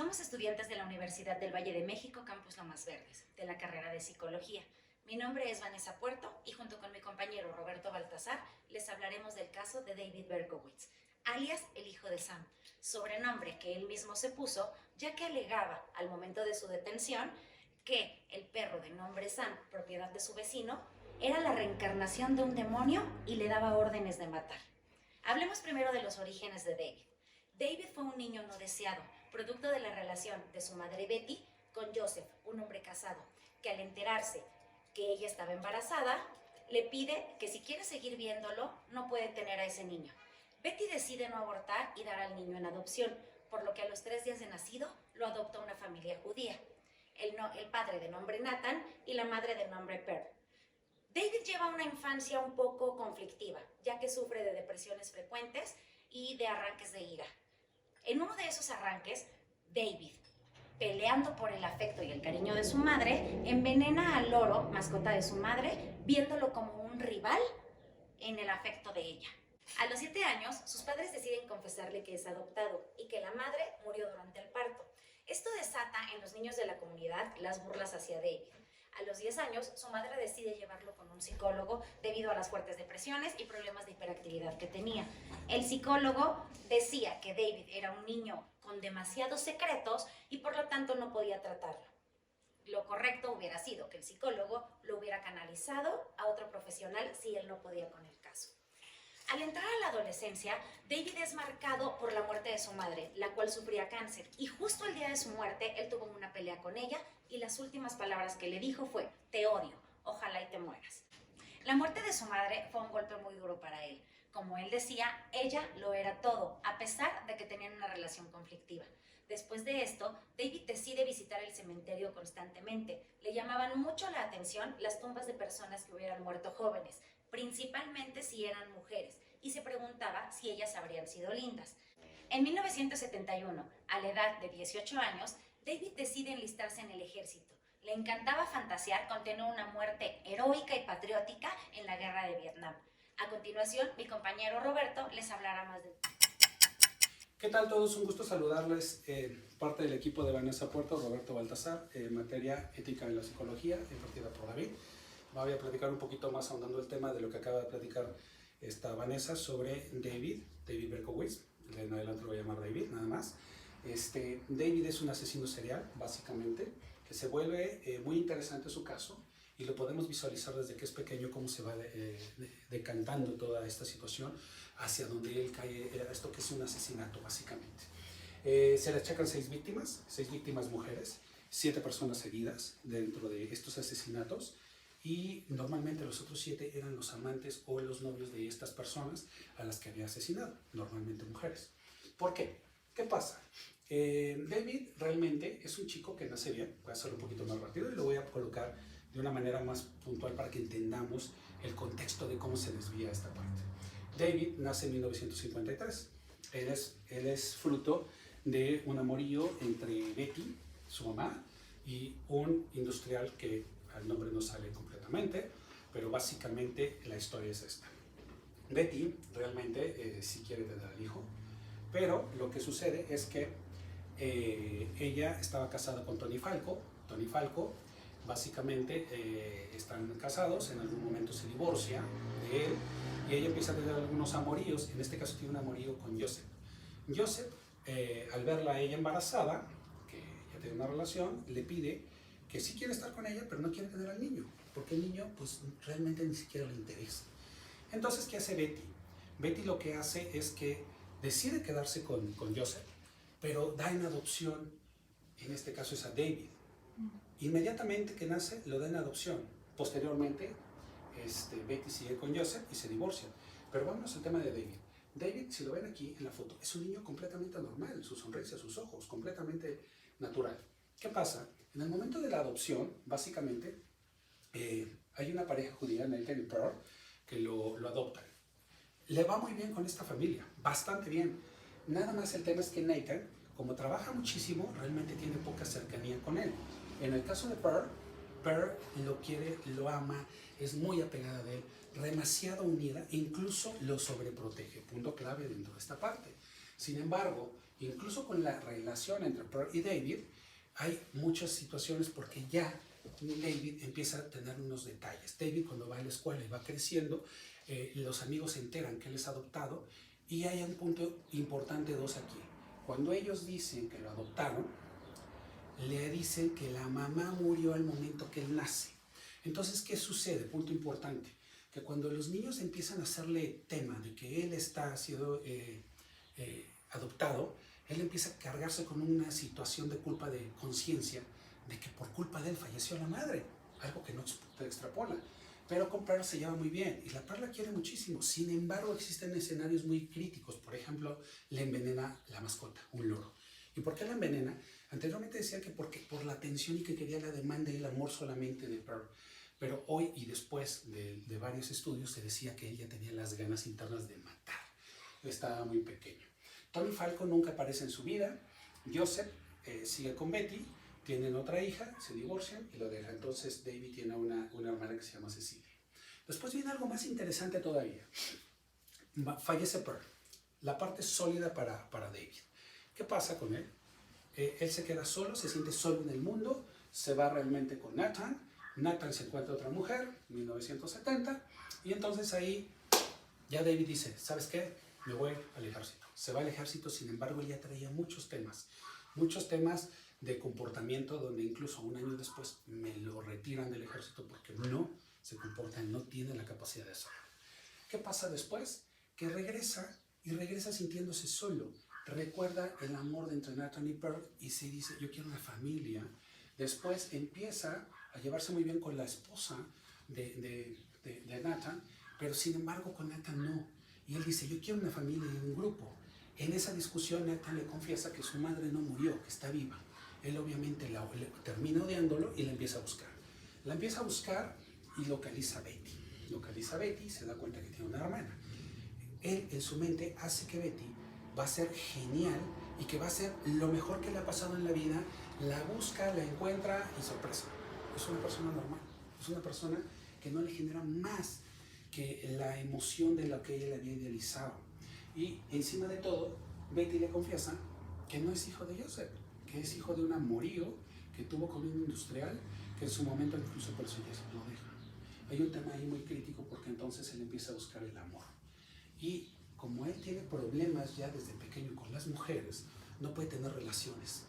Somos estudiantes de la Universidad del Valle de México, Campus Lomas Verdes, de la carrera de Psicología. Mi nombre es Vanessa Puerto y junto con mi compañero Roberto Baltasar les hablaremos del caso de David Berkowitz, alias el hijo de Sam, sobrenombre que él mismo se puso ya que alegaba al momento de su detención que el perro de nombre Sam, propiedad de su vecino, era la reencarnación de un demonio y le daba órdenes de matar. Hablemos primero de los orígenes de David. David fue un niño no deseado, producto de la relación de su madre Betty con Joseph, un hombre casado, que al enterarse que ella estaba embarazada, le pide que si quiere seguir viéndolo, no puede tener a ese niño. Betty decide no abortar y dar al niño en adopción, por lo que a los 3 días de nacido lo adopta una familia judía. El padre de nombre Nathan y la madre de nombre Pearl. David lleva una infancia un poco conflictiva, ya que sufre de depresiones frecuentes y de arranques de ira. En uno de esos arranques, David, peleando por el afecto y el cariño de su madre, envenena al loro, mascota de su madre, viéndolo como un rival en el afecto de ella. A los 7 años, sus padres deciden confesarle que es adoptado y que la madre murió durante el parto. Esto desata en los niños de la comunidad las burlas hacia David. A los 10 años, su madre decide llevarlo con un psicólogo debido a las fuertes depresiones y problemas de hiperactividad que tenía. El psicólogo decía que David era un niño con demasiados secretos y por lo tanto no podía tratarlo. Lo correcto hubiera sido que el psicólogo lo hubiera canalizado a otro profesional si él no podía con el caso. Al entrar a la adolescencia, David es marcado por la muerte de su madre, la cual sufría cáncer, y justo el día de su muerte, él tuvo una pelea con ella y las últimas palabras que le dijo fue: te odio, ojalá y te mueras. La muerte de su madre fue un golpe muy duro para él. Como él decía, ella lo era todo, a pesar de que tenían una relación conflictiva. Después de esto, David decide visitar el cementerio constantemente. Le llamaban mucho la atención las tumbas de personas que hubieran muerto jóvenes, principalmente si eran mujeres, y se preguntaba si ellas habrían sido lindas. En 1971, a la edad de 18 años, David decide enlistarse en el ejército. Le encantaba fantasear con tener una muerte heroica y patriótica en la guerra de Vietnam. A continuación, mi compañero Roberto les hablará más de... ¿Qué tal todos? Un gusto saludarles. Parte del equipo de Vanessa Puerto, Roberto Baltasar, materia ética en la psicología, impartida por David. Voy a platicar un poquito más ahondando el tema de lo que acaba de platicar Vanessa sobre David Berkowitz. De en adelante lo voy a llamar David, nada más. David es un asesino serial, básicamente, que se vuelve muy interesante su caso y lo podemos visualizar desde que es pequeño cómo se va decantando toda esta situación hacia donde él cae, esto que es un asesinato, básicamente. Se le achacan 6 víctimas mujeres, 7 personas heridas dentro de estos asesinatos. Y normalmente los otros 7 eran los amantes o los novios de estas personas a las que había asesinado, normalmente mujeres. ¿Por qué? ¿Qué pasa? David realmente es un chico que nace bien. Voy a hacerlo un poquito más rápido y lo voy a colocar de una manera más puntual para que entendamos el contexto de cómo se desvía esta parte. David nace en 1953. Él es fruto de un amorío entre Betty, su mamá, y un industrial que el nombre no sale completamente, pero básicamente la historia es esta. Betty realmente sí quiere tener al hijo, pero lo que sucede es que ella estaba casada con Tony Falco. Tony Falco básicamente están casados, en algún momento se divorcia de él y ella empieza a tener algunos amoríos. En este caso tiene un amorío con Joseph. Joseph, al verla a ella embarazada, que ya tiene una relación, le pide que sí quiere estar con ella, pero no quiere tener al niño, porque el niño pues realmente ni siquiera le interesa. Entonces, ¿qué hace Betty? Betty lo que hace es que decide quedarse con Joseph, pero da en adopción, en este caso es a David. Inmediatamente que nace, lo da en adopción. Posteriormente, Betty sigue con Joseph y se divorcian. Pero vámonos al tema de David. David, si lo ven aquí en la foto, es un niño completamente normal, su sonrisa, sus ojos, completamente natural. ¿Qué pasa? En el momento de la adopción, básicamente, hay una pareja judía, Nathan y Pearl, que lo adoptan. Le va muy bien con esta familia, bastante bien. Nada más el tema es que Nathan, como trabaja muchísimo, realmente tiene poca cercanía con él. En el caso de Pearl, Pearl lo quiere, lo ama, es muy apegada de él, demasiado unida e incluso lo sobreprotege. Punto clave dentro de esta parte. Sin embargo, incluso con la relación entre Pearl y David, hay muchas situaciones porque ya David empieza a tener unos detalles. David, cuando va a la escuela y va creciendo, los amigos se enteran que él es adoptado, y hay un punto importante dos aquí. Cuando ellos dicen que lo adoptaron, le dicen que la mamá murió al momento que él nace. Entonces, ¿qué sucede? Punto importante, que cuando los niños empiezan a hacerle tema de que él está siendo adoptado, él empieza a cargarse con una situación de culpa, de conciencia, de que por culpa de él falleció la madre, algo que no te extrapola. Pero con Pearl se lleva muy bien y la Pearl la quiere muchísimo. Sin embargo, existen escenarios muy críticos. Por ejemplo, le envenena la mascota, un loro. ¿Y por qué la envenena? Anteriormente decía que porque por la atención y que quería la demanda y el amor solamente de Pearl. Pero hoy y después de varios estudios se decía que ella tenía las ganas internas de matar. Estaba muy pequeño. Tony Falco nunca aparece en su vida. Joseph sigue con Betty. Tienen otra hija, se divorcian y lo dejan. Entonces David tiene una hermana que se llama Cecilia. Después viene algo más interesante todavía. Fallece Pearl. La parte sólida para David. ¿Qué pasa con él? Él se queda solo, se siente solo en el mundo, se va realmente con Nathan. Nathan se encuentra otra mujer, 1970, y entonces ahí ya David dice, ¿sabes qué? Me voy al ejército. Se va al ejército, sin embargo, él ya traía muchos temas de comportamiento, donde incluso un año después me lo retiran del ejército porque no se comporta, no tiene la capacidad de hacerlo. ¿Qué pasa después? Que regresa y regresa sintiéndose solo. Recuerda el amor de entre Nathan y Pearl y se dice, yo quiero una familia. Después empieza a llevarse muy bien con la esposa de Nathan, pero sin embargo con Nathan no. Y él dice, yo quiero una familia y un grupo. En esa discusión Nathan le confiesa que su madre no murió, que está viva. Él obviamente termina odiándolo y la empieza a buscar. La empieza a buscar y localiza a Betty. Localiza a Betty y se da cuenta que tiene una hermana. Él en su mente hace que Betty va a ser genial y que va a ser lo mejor que le ha pasado en la vida. La busca, la encuentra y sorpresa. Es una persona normal. Es una persona que no le genera más que la emoción de lo que ella le había idealizado. Y encima de todo, Betty le confiesa que no es hijo de Joseph, que es hijo de un amorío que tuvo con un industrial que en su momento incluso por eso ya se lo deja. Hay un tema ahí muy crítico porque entonces él empieza a buscar el amor. Y como él tiene problemas ya desde pequeño con las mujeres, no puede tener relaciones.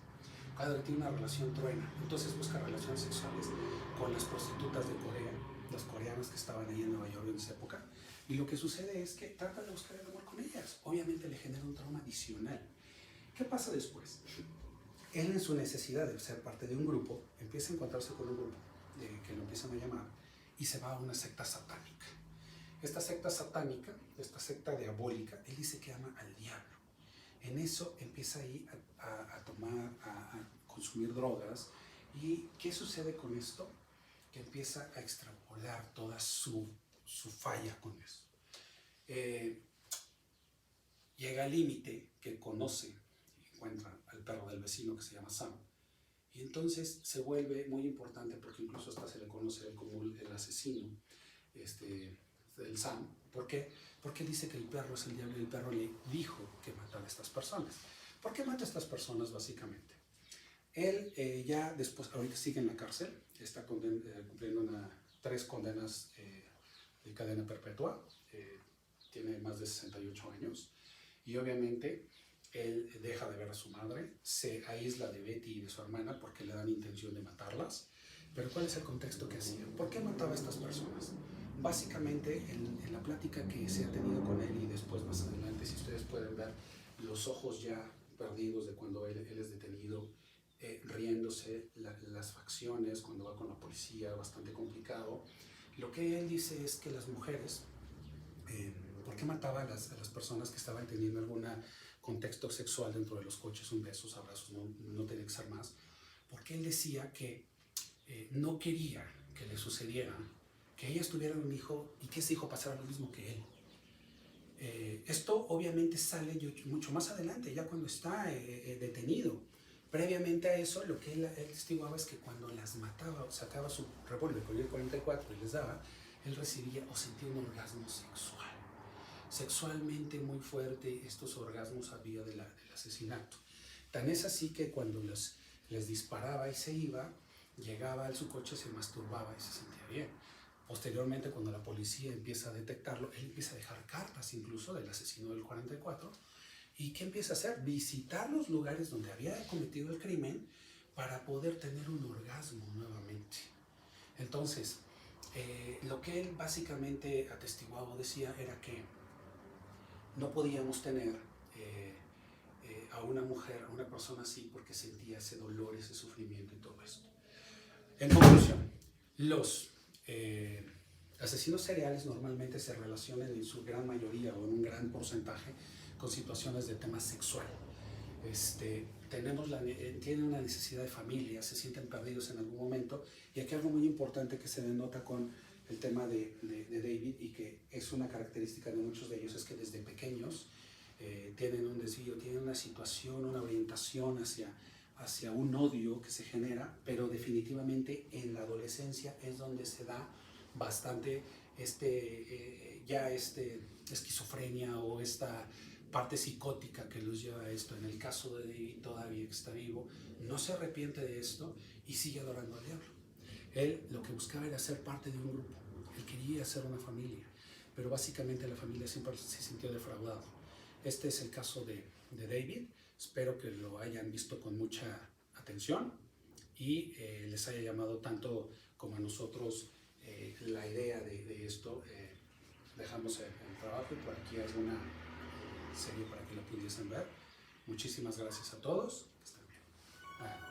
Cada vez tiene una relación truena, entonces busca relaciones sexuales con las prostitutas de Corea, las coreanas que estaban ahí en Nueva York en esa época. Y lo que sucede es que trata de buscar el amor con ellas. Obviamente le genera un trauma adicional. ¿Qué pasa después? Él en su necesidad de ser parte de un grupo, empieza a encontrarse con un grupo que lo empiezan a llamar y se va a una secta satánica. Esta secta satánica, esta secta diabólica, él dice que ama al diablo. En eso empieza ahí a tomar, a consumir drogas. ¿Y qué sucede con esto? Que empieza a extrapolar toda su falla con eso. Llega al límite que conoce y encuentra al perro del vecino que se llama Sam. Y entonces se vuelve muy importante porque incluso hasta se le conoce como el asesino del Sam. ¿Por qué? Porque dice que el perro es el diablo y el perro le dijo que matara a estas personas. ¿Por qué mata a estas personas básicamente? Él ya después, ahorita sigue en la cárcel, está cumpliendo 3 condenas de cadena perpetua, tiene más de 68 años y obviamente él deja de ver a su madre, se aísla de Betty y de su hermana porque le dan intención de matarlas. Pero ¿cuál es el contexto que hacía? ¿Por qué mataba a estas personas? Básicamente en la plática que se ha tenido con él y después más adelante, si ustedes pueden ver los ojos ya perdidos de cuando él es detenido, riéndose, las facciones cuando va con la policía, bastante complicado. Lo que él dice es que las mujeres, ¿por qué mataba a las personas que estaban teniendo algún contexto sexual dentro de los coches, un besos, abrazos, no tenía que ser más? Porque él decía que no quería que le sucediera que ellas tuvieran un hijo y que ese hijo pasara lo mismo que él. Esto obviamente sale mucho más adelante, ya cuando está detenido. Previamente a eso, lo que él testiguaba es que cuando las mataba o sacaba su revólver con el 44 y les daba, él recibía o sentía un orgasmo sexual. sexualmente muy fuerte estos orgasmos había del asesinato. Tan es así que cuando les disparaba y se iba, llegaba a su coche, se masturbaba y se sentía bien. Posteriormente, cuando la policía empieza a detectarlo, él empieza a dejar cartas incluso del asesino del 44. ¿Y qué empieza a hacer? Visitar los lugares donde había cometido el crimen para poder tener un orgasmo nuevamente. Entonces, lo que él básicamente atestiguaba o decía era que no podíamos tener a una mujer, a una persona así, porque sentía ese dolor, ese sufrimiento y todo esto. En conclusión, los asesinos seriales normalmente se relacionan en su gran mayoría o en un gran porcentaje con situaciones de tema sexual. Tienen una necesidad de familia, se sienten perdidos en algún momento, y aquí algo muy importante que se denota con el tema de David, y que es una característica de muchos de ellos, es que desde pequeños tienen un desvío, tienen una situación, una orientación hacia un odio que se genera, pero definitivamente en la adolescencia es donde se da bastante esquizofrenia o esta parte psicótica que los lleva a esto. En el caso de David, todavía que está vivo, no se arrepiente de esto y sigue adorando al diablo. Él lo que buscaba era ser parte de un grupo, él quería ser una familia, pero básicamente la familia siempre se sintió defraudada. Este es el caso de David. Espero que lo hayan visto con mucha atención y les haya llamado tanto como a nosotros la idea de esto. Dejamos el trabajo y por aquí alguna serie para que lo pudiesen ver. Muchísimas gracias a todos. Que estén bien.